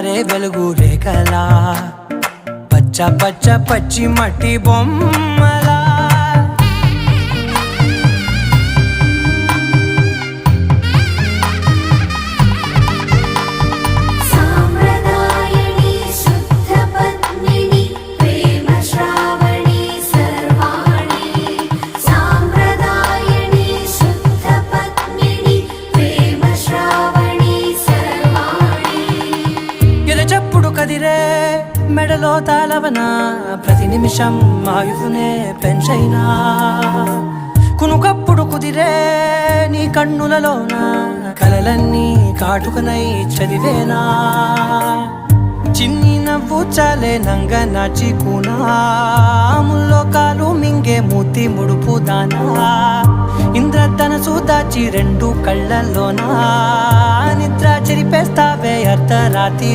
జారే వెలుగు రేఖలా పచ్చ పచ్చ పచ్చి మట్టి బొమ్మలా చెప్పుడు కదిరే మెడలో తాళవన ప్రతి నిమిషం ఆయుధునే పెంచైనా కునుకప్పుడు కుదిరే నీ కన్నులలోన కలలన్నీ కాటుకనై చదివేనా చిన్ని నవ్వు చాలే నంగ నాచి కూనాముల్లో కాలు మింగే మూతి ముడుపు దానా ఇంద్రధనసు దాచి రెండు కళ్ళల్లోనా నిద్ర చెరిపేస్తావే అర్ధరాత్రి